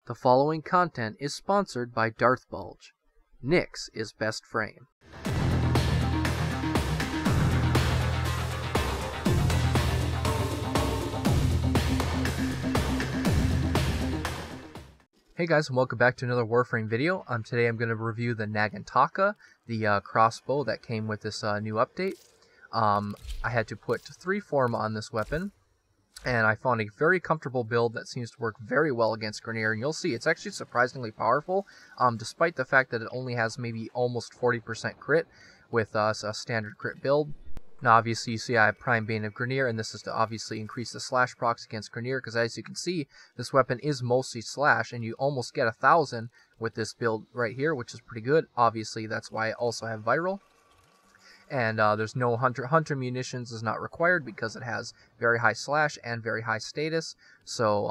The following content is sponsored by Darth Bulge. Nyx is best frame. Hey guys, and welcome back to another Warframe video. Today I'm going to review the Nagantaka, the crossbow that came with this new update. I had to put 3 form on this weapon, and I found a very comfortable build that seems to work very well against Grineer, and you'll see it's actually surprisingly powerful, despite the fact that it only has maybe almost 40% crit with a standard crit build. Now obviously you see I have Prime Bane of Grineer, and this is to obviously increase the slash procs against Grineer, because as you can see, this weapon is mostly slash, and you almost get 1,000 with this build right here, which is pretty good. Obviously that's why I also have Viral. And there's no hunter munitions is not required because it has very high slash and very high status. So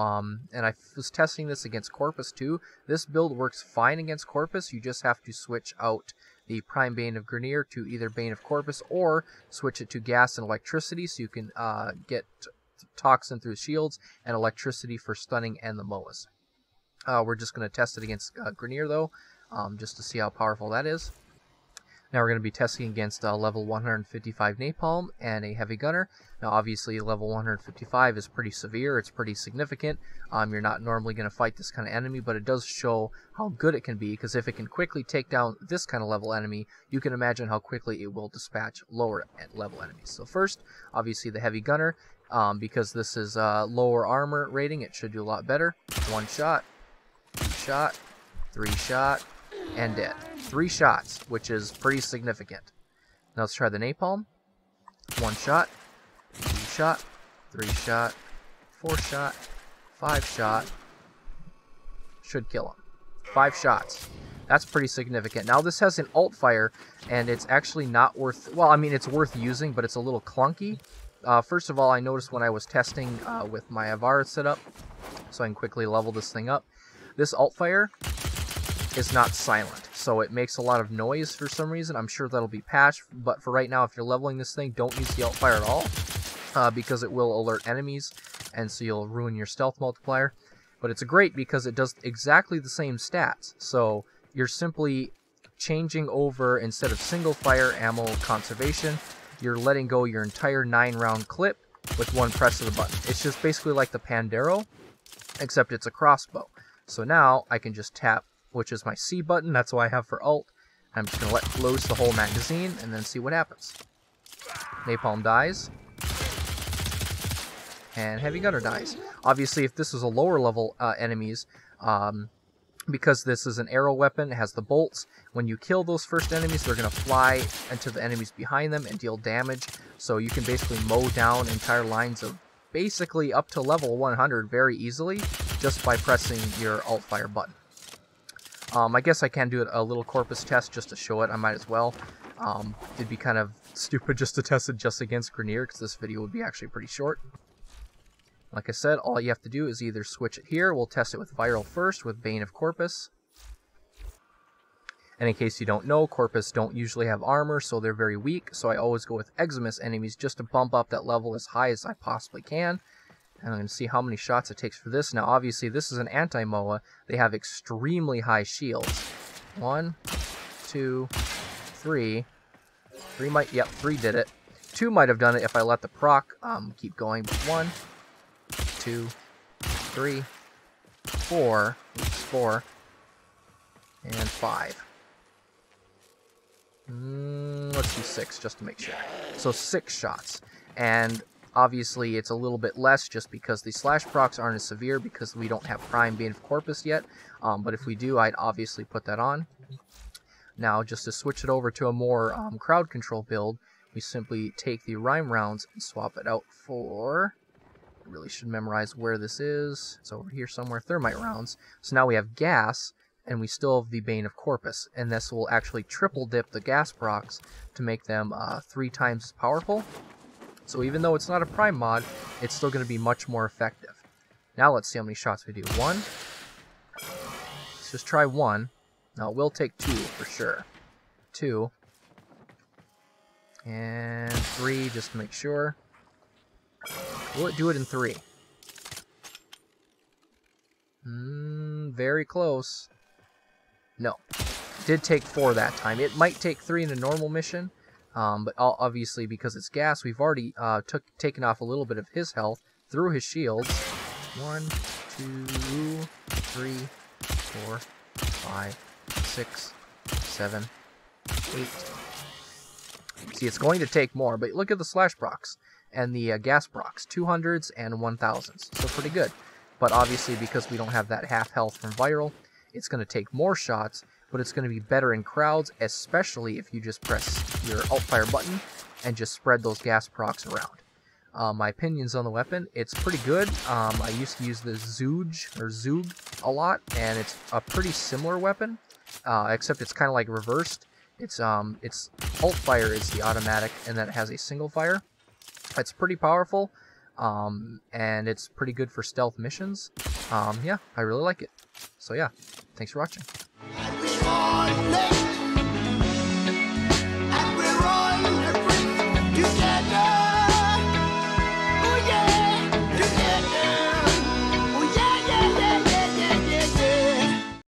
and I was testing this against Corpus too. This build works fine against Corpus. You just have to switch out the Prime Bane of Grineer to either Bane of Corpus, or switch it to gas and electricity so you can get toxin through shields and electricity for stunning and the MOAs. We're just going to test it against Grineer though, just to see how powerful that is. Now we're going to be testing against level 155 Napalm and a Heavy Gunner. Now obviously level 155 is pretty severe, it's pretty significant. You're not normally going to fight this kind of enemy, but it does show how good it can be, because if it can quickly take down this kind of level enemy, you can imagine how quickly it will dispatch lower level enemies. So first, obviously the Heavy Gunner, because this is lower armor rating, it should do a lot better. 1 shot, 2 shot, 3 shot, and dead. 3 shots, which is pretty significant. Now let's try the Napalm. 1 shot, 2 shot, 3 shot, 4 shot, 5 shot. Should kill him. 5 shots. That's pretty significant. Now this has an alt fire, and it's actually not worth, well, I mean it's worth using, but it's a little clunky. First of all, I noticed when I was testing with my Avara setup, so I can quickly level this thing up, this alt fire is not silent, so it makes a lot of noise for some reason. I'm sure that'll be patched, but for right now, if you're leveling this thing, don't use the alt fire at all, because it will alert enemies, and so you'll ruin your stealth multiplier. But it's great because it does exactly the same stats, so you're simply changing over, instead of single fire ammo conservation, you're letting go your entire 9-round clip with 1 press of the button. It's just basically like the Pandero, except it's a crossbow. So now I can just tap, which is my C button, that's what I have for alt. I'm just going to let loose the whole magazine and then see what happens. Napalm dies. And Heavy Gunner dies. Obviously, if this was a lower level enemies, because this is an arrow weapon, it has the bolts, when you kill those first enemies, they're going to fly into the enemies behind them and deal damage. So you can basically mow down entire lines of basically up to level 100 very easily, just by pressing your alt fire button. I guess I can do a little Corpus test just to show it. I might as well. It'd be kind of stupid just to test it just against Grineer, because this video would be actually pretty short. Like I said, all you have to do is either switch it here. We'll test it with Viral first, with Bane of Corpus. And in case you don't know, Corpus don't usually have armor, so they're very weak. So I always go with Eximus enemies just to bump up that level as high as I possibly can. And I'm going to see how many shots it takes for this. Now, obviously, this is an anti-MOA. They have extremely high shields. 1, 2, 3. 3 might, yep, 3 did it. 2 might have done it if I let the proc keep going. But 1, 2, 3, 4, 4, and 5. Let's do 6 just to make sure. So 6 shots. And obviously, it's a little bit less just because the slash procs aren't as severe because we don't have Prime Bane of Corpus yet. But if we do, I'd obviously put that on. Now, just to switch it over to a more crowd control build, we simply take the Rhyme rounds and swap it out for, I really should memorize where this is. It's over here somewhere, Thermite rounds. So now we have gas, and we still have the Bane of Corpus. And this will actually triple dip the gas procs to make them 3 times as powerful. So even though it's not a prime mod, it's still going to be much more effective. Now let's see how many shots we do. 1. Let's just try 1. Now it will take 2 for sure. 2. And 3 just to make sure. Will it do it in 3? Very close. No. Did take 4 that time. It might take 3 in a normal mission, but obviously because it's gas, we've already taken off a little bit of his health through his shields. 1, 2, 3, 4, 5, 6, 7, 8. See, it's going to take more, but look at the slash procs and the gas procs, 200s and 1000s, so pretty good. But obviously because we don't have that half health from viral, it's going to take more shots, but it's going to be better in crowds, especially if you just press your alt-fire button and just spread those gas procs around. My opinions on the weapon, it's pretty good. I used to use the Zoog a lot, and it's a pretty similar weapon, except it's kind of like reversed. It's alt-fire is the automatic, and then it has a single fire. It's pretty powerful, and it's pretty good for stealth missions. Yeah, I really like it. So yeah, thanks for watching.